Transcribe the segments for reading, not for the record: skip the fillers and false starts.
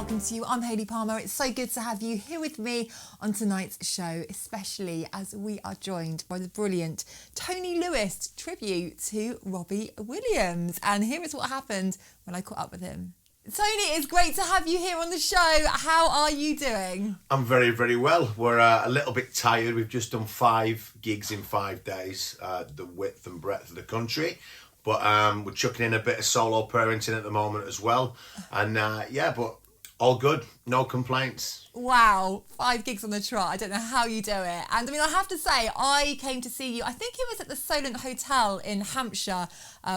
welcome to you. I'm Hayley Palmer. It's so good to have you here with me on tonight's show, especially as we are joined by the brilliant Tony Lewis tribute to Robbie Williams. And here is what happened when I caught up with him. Tony, it's great to have you here on the show. How are you doing? I'm very, very well. We're a little bit tired. We've just done 5 gigs in 5 days, the width and breadth of the country. But we're chucking in a bit of solo parenting at the moment as well. And but all good. No complaints. Wow, 5 gigs on the trot. I don't know how you do it. And I mean, I have to say, I came to see you, I think it was at the Solent Hotel in Hampshire,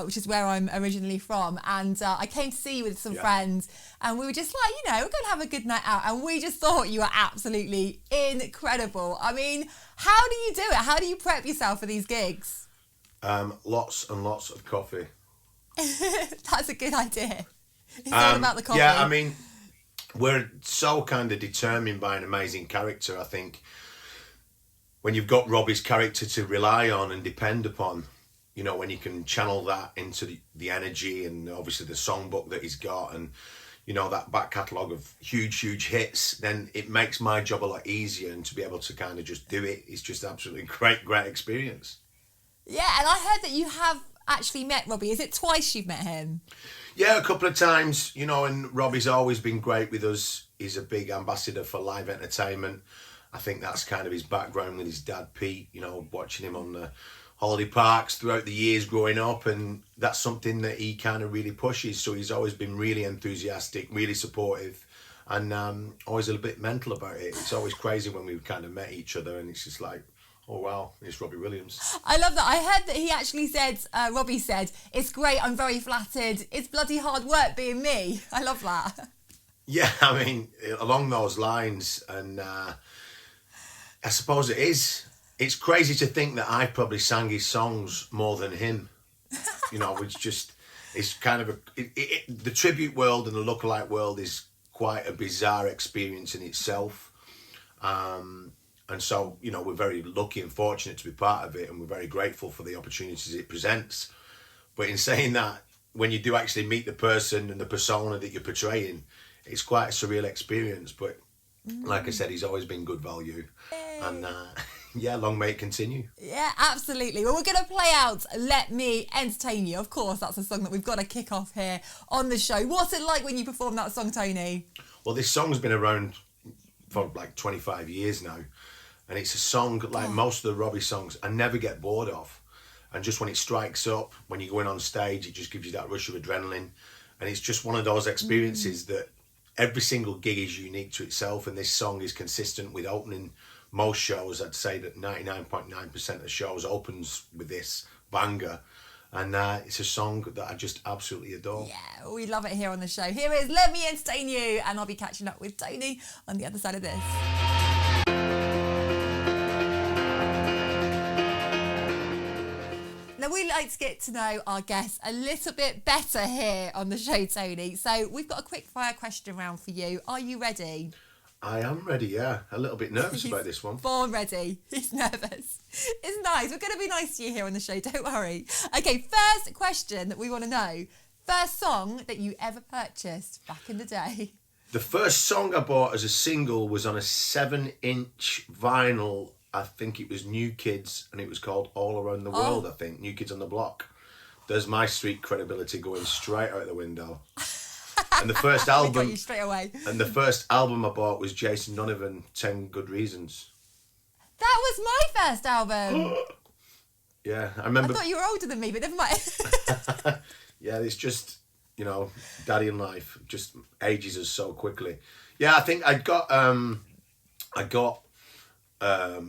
which is where I'm originally from. And I came to see you with some friends, and we were just like, we're going to have a good night out. And we just thought you were absolutely incredible. I mean, how do you do it? How do you prep yourself for these gigs? Lots and lots of coffee. That's a good idea. It's all about the coffee. Yeah, I mean, we're so kind of determined by an amazing character. I think when you've got Robbie's character to rely on and depend upon, when you can channel that into the energy and obviously the songbook that he's got and, that back catalogue of huge hits, then it makes my job a lot easier. And to be able to kind of just do it is just absolutely great experience. Yeah, and I heard that you have actually met Robbie. Is it twice you've met him? Yeah, a couple of times, and Robbie's always been great with us. He's a big ambassador for live entertainment. I think that's kind of his background with his dad, Pete, watching him on the holiday parks throughout the years growing up. And that's something that he kind of really pushes. So he's always been really enthusiastic, really supportive, and always a little bit mental about it. It's always crazy when we've kind of met each other and it's just like, oh wow, it's Robbie Williams. I love that. I heard that he actually said, Robbie said, "It's great, I'm very flattered. It's bloody hard work being me." I love that. Yeah, I mean, along those lines, and I suppose it is. It's crazy to think that I probably sang his songs more than him. Which just, it's kind of the tribute world and the lookalike world is quite a bizarre experience in itself. And so, we're very lucky and fortunate to be part of it, and we're very grateful for the opportunities it presents. But in saying that, when you do actually meet the person and the persona that you're portraying, it's quite a surreal experience. But like I said, he's always been good value. Yay. And long may it continue. Yeah, absolutely. Well, we're going to play out Let Me Entertain You. Of course, that's a song that we've got to kick off here on the show. What's it like when you perform that song, Tony? Well, this song's been around for like 25 years now. And it's a song, like most of the Robbie songs, I never get bored of. And just when it strikes up, when you go in on stage, it just gives you that rush of adrenaline. And it's just one of those experiences that every single gig is unique to itself. And this song is consistent with opening most shows. I'd say that 99.9% of the shows opens with this banger. And it's a song that I just absolutely adore. Yeah, we love it here on the show. Here is Let Me Entertain You. And I'll be catching up with Tony on the other side of this. Now, we like to get to know our guests a little bit better here on the show, Tony. So we've got a quick fire question round for you. Are you ready? I am ready, yeah. A little bit nervous about this one. Born ready. He's nervous. It's nice. We're going to be nice to you here on the show, don't worry. Okay, first question that we want to know. First song that you ever purchased back in the day? The first song I bought as a single was on a 7-inch vinyl. I think it was New Kids, and it was called All Around the World, I think. New Kids on the Block. There's my street credibility going straight out the window. And the first album... got you straight away. And the first album I bought was Jason Donovan, 10 Good Reasons. That was my first album. Yeah, I remember... I thought you were older than me, but never mind. Yeah, it's just, daddy in life just ages us so quickly. Yeah, I think I got a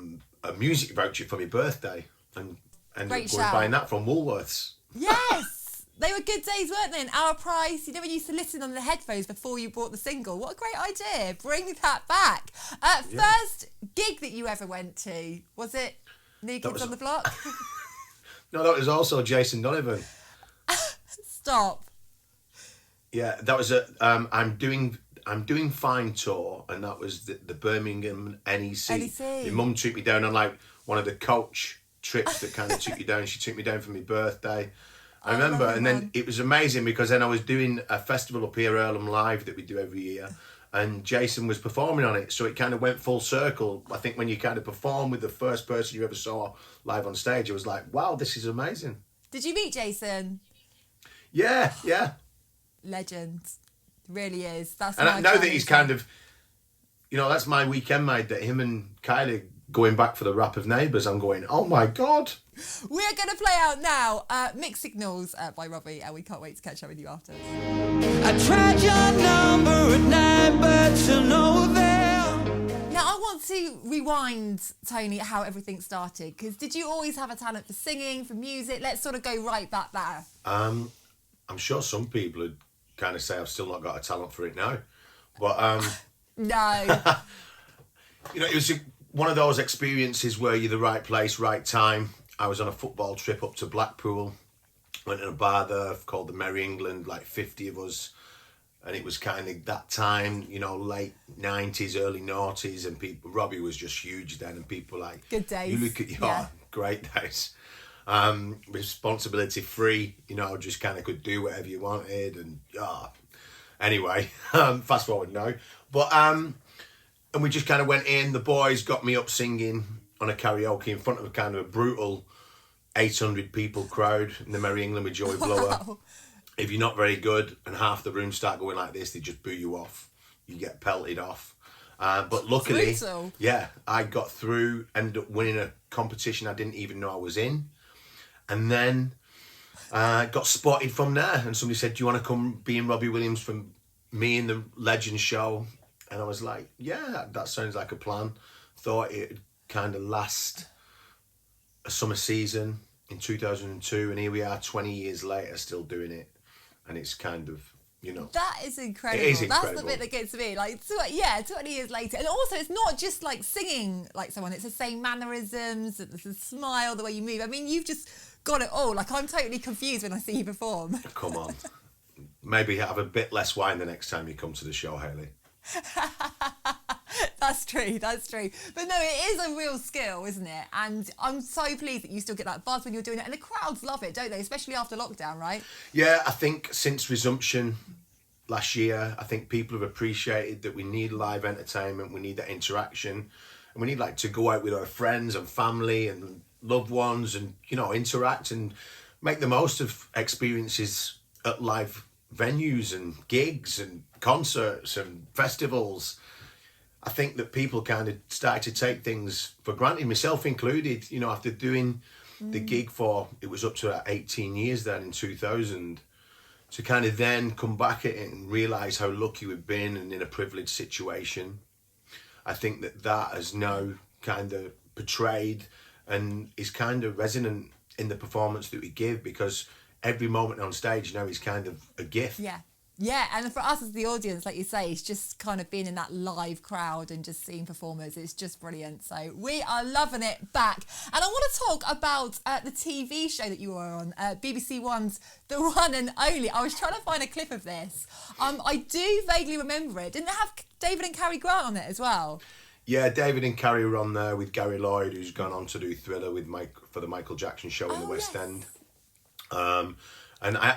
music voucher for my birthday and ended up going buying that from Woolworths. Yes, they were good days, weren't they? And Our Price, when you used to listen on the headphones before you bought the single. What a great idea. Bring that back. First gig that you ever went to, was it New Kids on the Block? No, that was also Jason Donovan. Stop. Yeah, that was I'm doing Fine tour, and that was the Birmingham NEC. My mum took me down on like one of the coach trips that kind of took you down. She took me down for my birthday. I remember, and then it was amazing because then I was doing a festival up here, Earlham Live, that we do every year, and Jason was performing on it. So it kind of went full circle. I think when you kind of perform with the first person you ever saw live on stage, it was like, wow, this is amazing. Did you meet Jason? Yeah. Legend. Really is. That's and I know that he's kind of, that's my weekend mate, that him and Kylie going back for the rap of Neighbours. I'm going, oh my God. We're going to play out now Mixed Signals by Robbie, and we can't wait to catch up with you after. I tried your number at night, but to no avail. Now, I want to rewind, Tony, how everything started, because did you always have a talent for singing, for music? Let's sort of go right back there. I'm sure some people would kind of say I've still not got a talent for it now. But no. It was one of those experiences where you're the right place, right time. I was on a football trip up to Blackpool, went in a bar there called the Merry England, like 50 of us. And it was kind of that time, late 90s, early noughties, and people, Robbie was just huge then, and people like, good days. You look at great days. Responsibility free, just kind of could do whatever you wanted, and anyway, fast forward now. But and we just kind of went in. The boys got me up singing on a karaoke in front of a kind of a brutal 800 people crowd in the Merry England with Joey Blower. Wow. If you're not very good and half the room start going like this, they just boo you off. You get pelted off. But luckily, I got through, ended up winning a competition I didn't even know I was in. And then got spotted from there. And somebody said, do you want to come be in Robbie Williams from me in the Legend show? And I was like, yeah, that sounds like a plan. Thought it'd kind of last a summer season in 2002. And here we are 20 years later still doing it. And it's kind of, That is incredible. It is incredible. That's the bit that gets me. 20 years later. And also, it's not just like singing like someone. It's the same mannerisms, the smile, the way you move. I mean, you've just got it all. Like, I'm totally confused when I see you perform. Come on. Maybe have a bit less wine the next time you come to the show, Hayley. That's true. But no, it is a real skill, isn't it? And I'm so pleased that you still get that buzz when you're doing it. And the crowds love it, don't they? Especially after lockdown, right? Yeah, I think since resumption last year, I think people have appreciated that we need live entertainment, we need that interaction, and we need to go out with our friends and family and loved ones and, interact and make the most of experiences at live venues and gigs and concerts and festivals. I think that people kind of started to take things for granted, myself included, after doing the gig for, it was up to 18 years then in 2000, to kind of then come back at it and realise how lucky we've been and in a privileged situation. I think that has now kind of portrayed and is kind of resonant in the performance that we give, because every moment on stage now is kind of a gift. Yeah, and for us as the audience, like you say, it's just kind of being in that live crowd and just seeing performers. It's just brilliant. So we are loving it back. And I want to talk about the TV show that you were on, BBC One's The One and Only. I was trying to find a clip of this. I do vaguely remember it. Didn't it have David and Cary Grant on it as well? Yeah, David and Cary were on there with Gary Lloyd, who's gone on to do Thriller with for the Michael Jackson show in the West End. And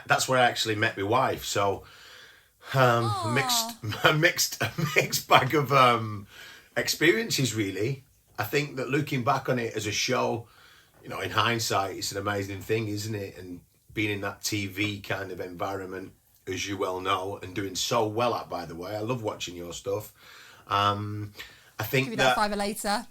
that's where I actually met my wife. So a mixed bag of experiences, really. I think that looking back on it as a show, in hindsight, it's an amazing thing, isn't it? And being in that TV kind of environment, as you well know, and doing so well at, by the way. I love watching your stuff. I think Give you that fiver later.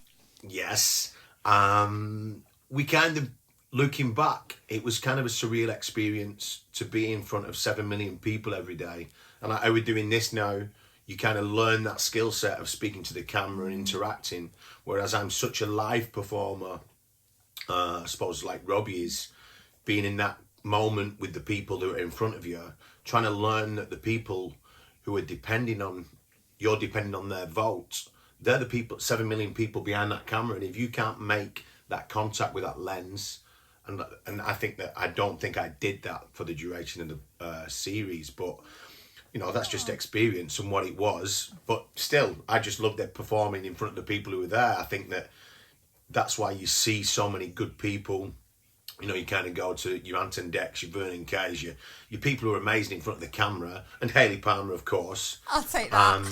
Yes. We kind of, looking back, it was kind of a surreal experience to be in front of 7 million people every day. And like how we're doing this now, you kind of learn that skill set of speaking to the camera and interacting. Whereas I'm such a live performer, I suppose like Robbie is, being in that moment with the people who are in front of you, trying to learn that the people who are depending on their votes, they're the people, 7 million people behind that camera. And if you can't make that contact with that lens, and I don't think I did that for the duration of the series, but that's just experience and what it was. But still, I just loved it performing in front of the people who were there. I think that's why you see so many good people. You kind of go to your Anton Dex, your Vernon Kays, your people who are amazing in front of the camera, and Hayley Palmer, of course. I'll take that.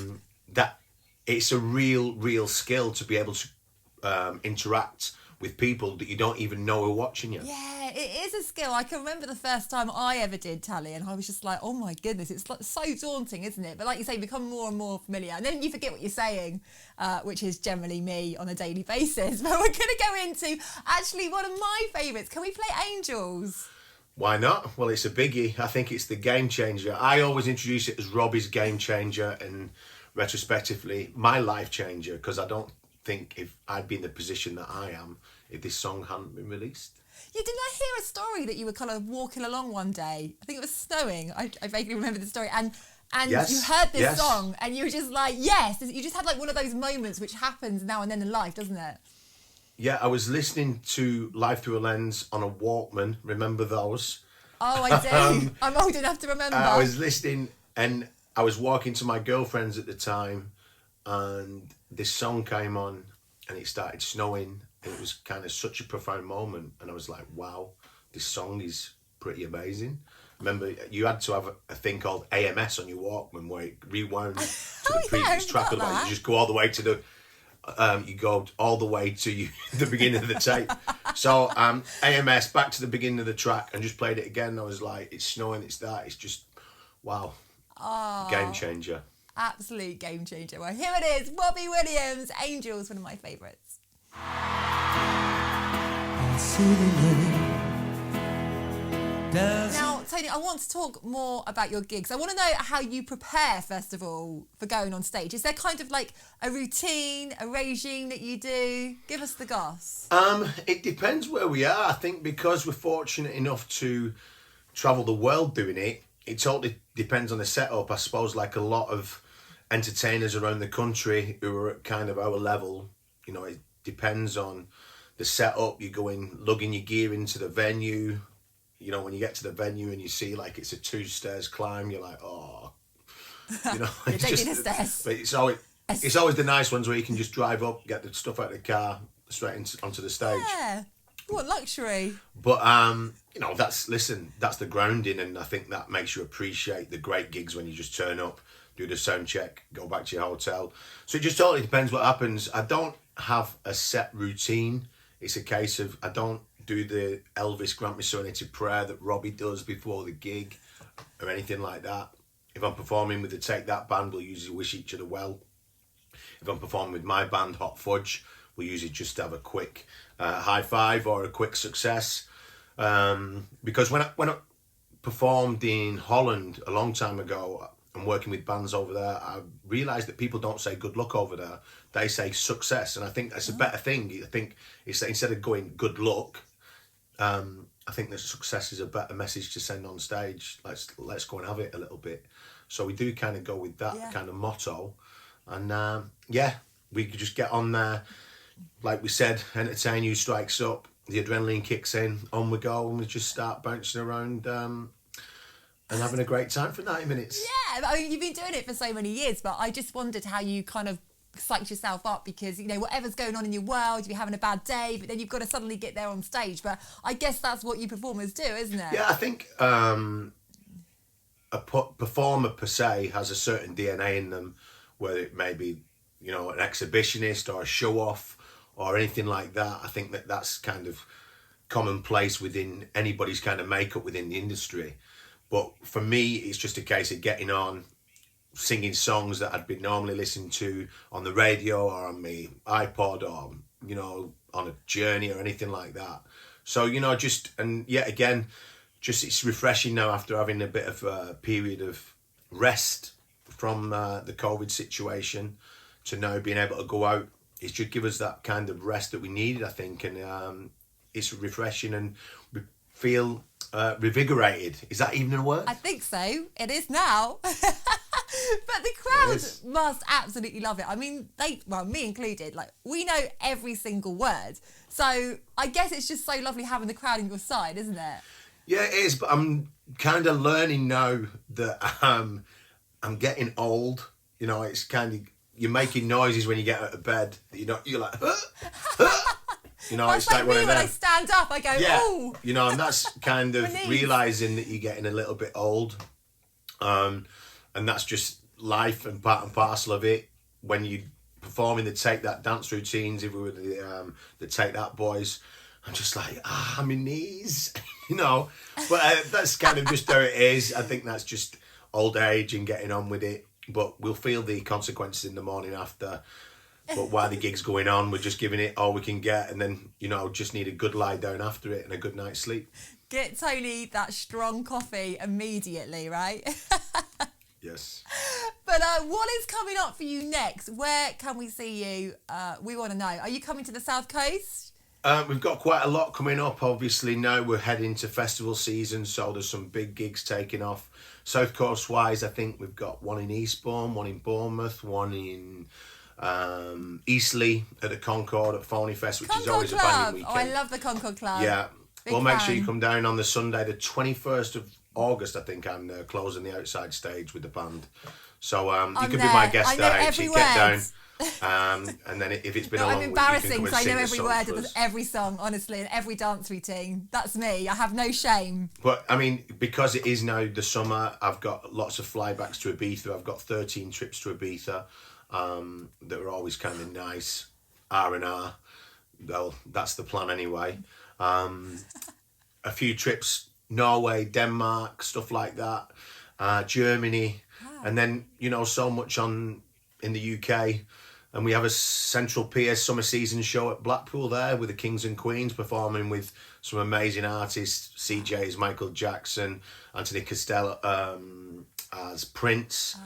that it's a real skill to be able to interact with people that you don't even know are watching you. Yeah, it is a skill. I can remember the first time I ever did tally, and I was just like, oh my goodness, it's like so daunting, isn't it? But like you say, you become more and more familiar, and then you forget what you're saying, which is generally me on a daily basis. But we're going to go into actually one of my favourites. Can we play Angels? Why not? Well, it's a biggie. I think it's the game changer. I always introduce it as Robbie's game changer and retrospectively my life changer, because I don't think if I'd be in the position that I am if this song hadn't been released. Yeah, didn't I hear a story that you were kind of walking along one day? I think it was snowing. I vaguely remember the story. And Yes, you heard this yes. song and you were just like, yes. You just had like one of those moments which happens now and then in life, doesn't it? Yeah, I was listening to Life Through a Lens on a Walkman. Remember those? Oh, I do. I'm old enough to remember. I was listening and I was walking to my girlfriend's at the time, and this song came on and it started snowing. And it was kind of such a profound moment. And I was like, wow, this song is pretty amazing. Remember, you had to have a thing called AMS on your Walkman where it rewound to the previous track. Otherwise, you just go all the way to the... you go all the way to the beginning of the tape. So AMS, back to the beginning of the track, and just played it again. I was like, it's snowing, it's that. It's just, wow. Oh, Game changer. Absolute game changer. Well, here it is. Robbie Williams, Angels, one of my favourites. Now, Tony, I want to talk more about your gigs. I want to know how you prepare, first of all, for going on stage. Is there kind of like a routine, a regime that you do? Give us the goss. It depends where we are. I think because we're fortunate enough to travel the world doing it, it totally depends on the setup. I suppose like a lot of entertainers around the country who are at kind of our level, you know, it depends on the setup. You go in, lugging your gear into the venue. You know, when you get to the venue and you see like it's a 2 stairs climb, you're like, oh, you know, it's just the stairs. But it's always the nice ones where you can just drive up, get the stuff out of the car, straight onto the stage. Yeah, what luxury. But you know, that's the grounding, and I think that makes you appreciate the great gigs when you just turn up, do the sound check, go back to your hotel. So it just totally depends what happens. I don't have a set routine. It's a case of I don't do the Elvis Grant Me Serenity prayer that Robbie does before the gig or anything like that. If I'm performing with the Take That band, we'll usually wish each other well. If I'm performing with my band, Hot Fudge, we'll usually just have a quick high five or a quick success. Because when I performed in Holland a long time ago and working with bands over there, I realised that people don't say good luck over there. They say success, and I think that's a better thing. I think it's instead of going good luck, I think that success is a better message to send on stage. Let's go and have it a little bit. So we do kind of go with that kind of motto, and we could just get on there. Like we said, entertain you strikes up, the adrenaline kicks in, on we go, and we just start bouncing around and having a great time for 90 minutes. Yeah, I mean, you've been doing it for so many years, but I just wondered how you kind of psyched yourself up, because, you know, whatever's going on in your world, you're having a bad day, but then you've got to suddenly get there on stage. But I guess that's what you performers do, isn't it? Yeah, I think a performer per se has a certain DNA in them, whether it may be, you know, an exhibitionist or a show-off or anything like that. I think that's kind of commonplace within anybody's kind of makeup within the industry. But for me, it's just a case of getting on, singing songs that I'd been normally listening to on the radio or on my iPod or, you know, on a journey or anything like that. So, you know, just it's refreshing now after having a bit of a period of rest from the COVID situation to now being able to go out. It's just give us that kind of rest that we needed, I think. And it's refreshing and we feel revigorated. Is that even a word? I think so. It is now. But the crowd must absolutely love it. I mean, me included, like, we know every single word. So I guess it's just so lovely having the crowd on your side, isn't it? Yeah, it is. But I'm kind of learning now that I'm getting old. You know, it's kind of, you're making noises when you get out of bed. You're like, you know, it's like one me of when them. I stand up, I go, oh. You know, and that's kind of My knees. realising that you're getting a little bit old. And that's just life and part and parcel of it. when you performing the Take That dance routines, if we were the Take That boys, I'm just like, my knees, you know. But that's kind of just how it is. I think that's just old age and getting on with it. But we'll feel the consequences in the morning after. But while the gig's going on, we're just giving it all we can get, and then, you know, just need a good lie down after it and a good night's sleep. Get Tony that strong coffee immediately, right? Yes. But what is coming up for you next? Where can we see you? We want to know. Are you coming to the South Coast? We've got quite a lot coming up. Obviously, now we're heading to festival season, so there's some big gigs taking off. South Coast wise, I think we've got one in Eastbourne, one in Bournemouth, one in Eastleigh at the Concord at Phony Fest, which Concord is always Club. a banging weekend. Oh, I love the Concord Club. Yeah. Big Well, make fan. sure you come down on the Sunday, the 21st of August, I think I'm there, closing the outside stage with the band. So you I'm could there. be my guest I know there, every actually. Get down. word. And then if it's been No, a long I'm week, embarrassing you can because I come know and sing every a song word for of us. every song, honestly, and every dance routine. That's me. I have no shame. But, I mean, because it is now the summer, I've got lots of flybacks to Ibiza. I've got 13 trips to Ibiza that are always kind of nice. R&R. Well, that's the plan anyway. A few trips, Norway, Denmark, stuff like that. Germany. Wow. And then, you know, so much on in the UK. And we have a Central Pier summer season show at Blackpool there with the Kings and Queens performing with some amazing artists, CJs, Michael Jackson, Anthony Costello, as Prince,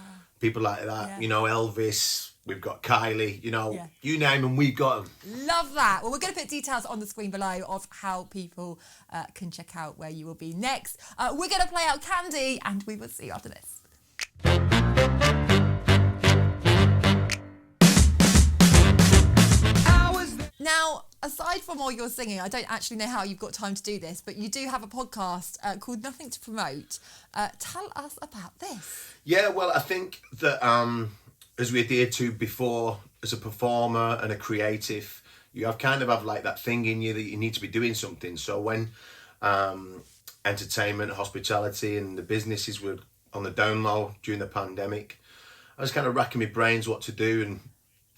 people like that, Yeah. you know, Elvis, we've got Kylie, you know, Yeah. you name them, we've got them. Love that. Well, we're going to put details on the screen below of how people can check out where you will be next. We're going to play out Candy, and we will see you after this. Now, aside from all your singing, I don't actually know how you've got time to do this, but you do have a podcast called Nothing to Promote. Tell us about this. Yeah, well, I think that as we adhered to before, as a performer and a creative, you have like that thing in you that you need to be doing something. So when entertainment, hospitality and the businesses were on the down low during the pandemic, I was kind of racking my brains what to do and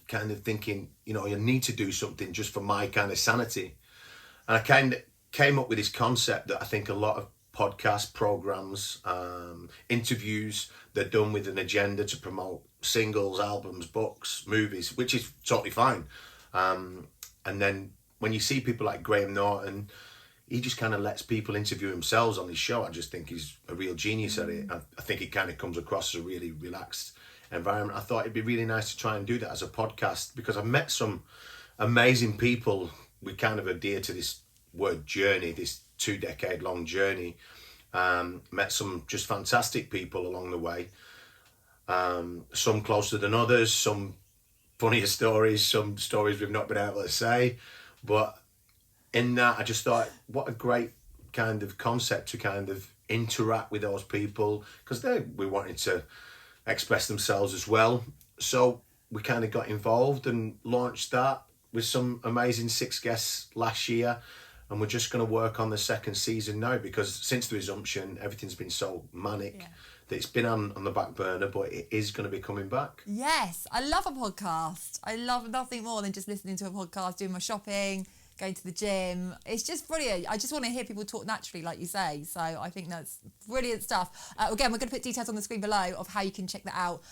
kind of thinking, you know, you need to do something just for my kind of sanity. And I kind of came up with this concept that I think a lot of podcast programs, interviews, they're done with an agenda to promote singles, albums, books, movies, which is totally fine. And then when you see people like Graham Norton, he just kind of lets people interview themselves on his show. I just think he's a real genius at it. I think it kind of comes across as a really relaxed environment. I thought it'd be really nice to try and do that as a podcast because I've met some amazing people. We kind of adhere to this word journey, this 2-decade-long journey. Met some just fantastic people along the way. Some closer than others, some funnier stories, some stories we've not been able to say. But in that, I just thought, what a great kind of concept to kind of interact with those people because we wanted to express themselves as well. So we kind of got involved and launched that with some amazing 6 guests last year. And we're just going to work on the second season now because since the resumption, everything's been so manic that it's been on the back burner, but it is going to be coming back. Yes, I love a podcast. I love nothing more than just listening to a podcast, doing my shopping, going to the gym. It's just brilliant. I just want to hear people talk naturally, like you say. So I think that's brilliant stuff. Again, we're going to put details on the screen below of how you can check that out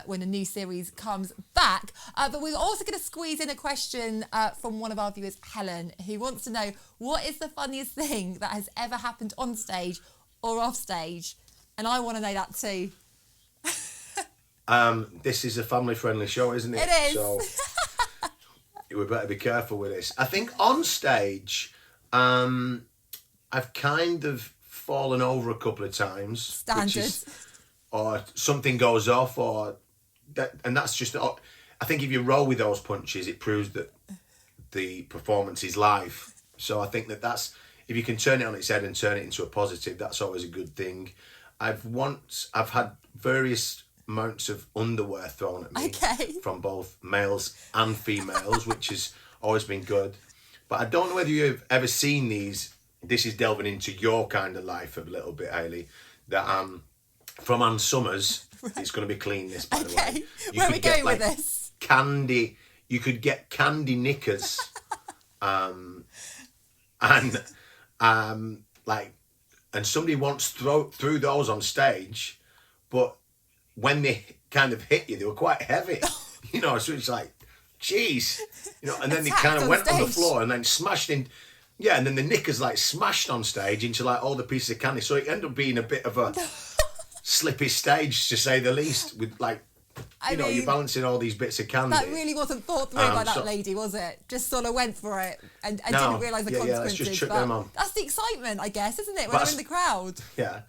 when a new series comes back. But we're also going to squeeze in a question from one of our viewers, Helen, who wants to know, what is the funniest thing that has ever happened on stage or off stage? And I want to know that too. This is a family-friendly show, isn't it? It is. So we better be careful with this. I think on stage, I've kind of fallen over a couple of times. Standard. Or something goes off, and that's just. I think if you roll with those punches, it proves that the performance is live. So I think that's if you can turn it on its head and turn it into a positive, that's always a good thing. I've had various amounts of underwear thrown at me from both males and females, which has always been good. But I don't know whether you've ever seen these. This is delving into your kind of life a little bit, Hayley. That from Ann Summers, it's going to be clean. This, by the way, Where are we going with this? candy. You could get candy knickers, and somebody once threw those on stage, but when they kind of hit you, they were quite heavy, you know. So it's like, jeez, you know. And then they kind of went on the floor and then smashed in. Yeah, and then the knickers like smashed on stage into like all the pieces of candy. So it ended up being a bit of a slippy stage, to say the least, with like, you know, you're balancing all these bits of candy. That really wasn't thought through by that lady, was it? Just sort of went for it and didn't realise the consequences. Let's just chuck them on. That's the excitement, I guess, isn't it? When they're in the crowd. Yeah.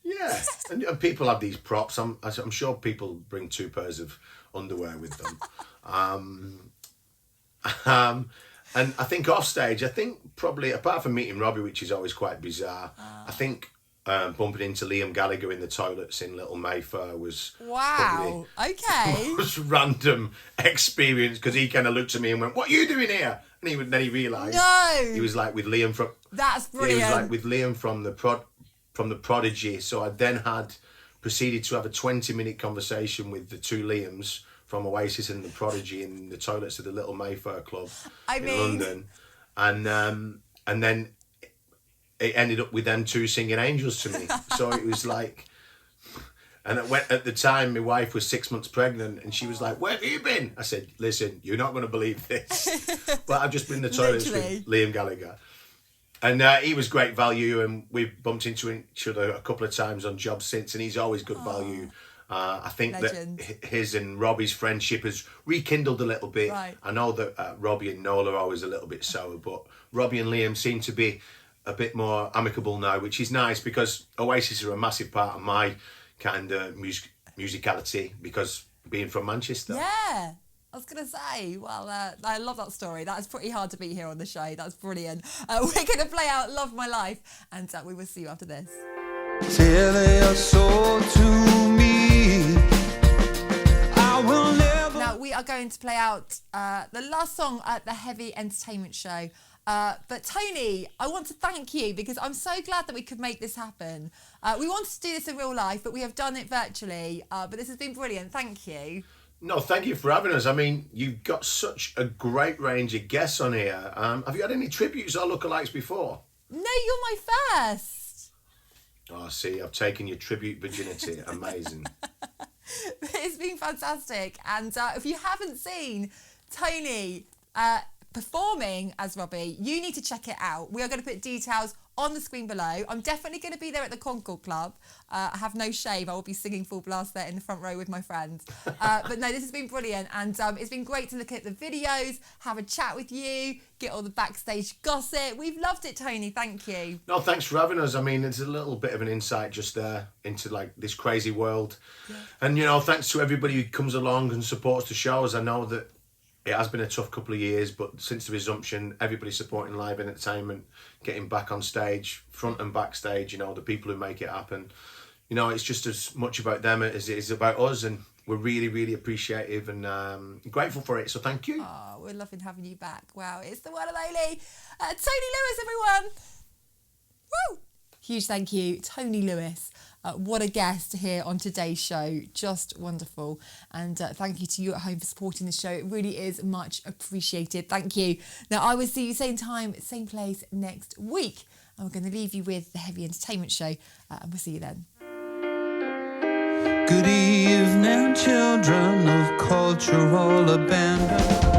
Yeah. And people have these props. I'm sure people bring 2 pairs of underwear with them. And I think off stage, probably, apart from meeting Robbie, which is always quite bizarre, I think bumping into Liam Gallagher in the toilets in Little Mayfair was wow. Okay. The most random experience, because he kind of looked at me and went, "What are you doing here?" And then he realised he was like with Liam from. That's brilliant. He was like with Liam from the Prodigy. So I then proceeded to have a 20-minute conversation with the 2 Liams from Oasis and the Prodigy in the toilets of the Little Mayfair Club in London, and then it ended up with them 2 singing Angels to me. So it was like, and at the time my wife was 6 months pregnant, and she was like, "Where have you been?" I said, "Listen, you're not going to believe this, but I've just been in the toilets with Liam Gallagher." And he was great value, and we've bumped into each other a couple of times on jobs since, and he's always good value. I think that his and Robbie's friendship has rekindled a little bit. Right. I know that Robbie and Noel are always a little bit sour, but Robbie and Liam seem to be a bit more amicable now, which is nice, because Oasis are a massive part of my kind of musicality, because being from Manchester. Yeah. I was going to say, well, I love that story. That's pretty hard to beat here on the show. That's brilliant. We're going to play out Love My Life, and we will see you after this. Tell your soul to me. I will never. Now, we are going to play out the last song at the Heavy Entertainment Show. But Tony, I want to thank you, because I'm so glad that we could make this happen. We wanted to do this in real life, but we have done it virtually. But this has been brilliant. Thank you. No, thank you for having us. I mean, you've got such a great range of guests on here. Have you had any tributes or lookalikes before? No, you're my first. Oh, see, I've taken your tribute virginity. Amazing. It's been fantastic. And if you haven't seen Tony performing as Robbie, you need to check it out. We are going to put details on the screen below. I'm definitely going to be there at the Concord Club. I have no shame. I will be singing full blast there in the front row with my friends. But no, this has been brilliant. And it's been great to look at the videos, have a chat with you, get all the backstage gossip. We've loved it, Tony. Thank you. No, thanks for having us. I mean, it's a little bit of an insight just there into like this crazy world. Yeah. And, you know, thanks to everybody who comes along and supports the shows. I know that it has been a tough couple of years, but since the resumption, everybody's supporting live entertainment, getting back on stage, front and backstage, you know, the people who make it happen. You know, it's just as much about them as it is about us, and we're really, really appreciative and grateful for it, so thank you. Oh, we're loving having you back. Wow, it's the one and only Tony Lewis, everyone. Woo! Huge thank you, Tony Lewis. What a guest here on today's show. Just wonderful. And thank you to you at home for supporting the show. It really is much appreciated. Thank you. Now, I will see you same time, same place next week. And we're going to leave you with the Heavy Entertainment Show. And we'll see you then. Good evening, children of cultural abandon.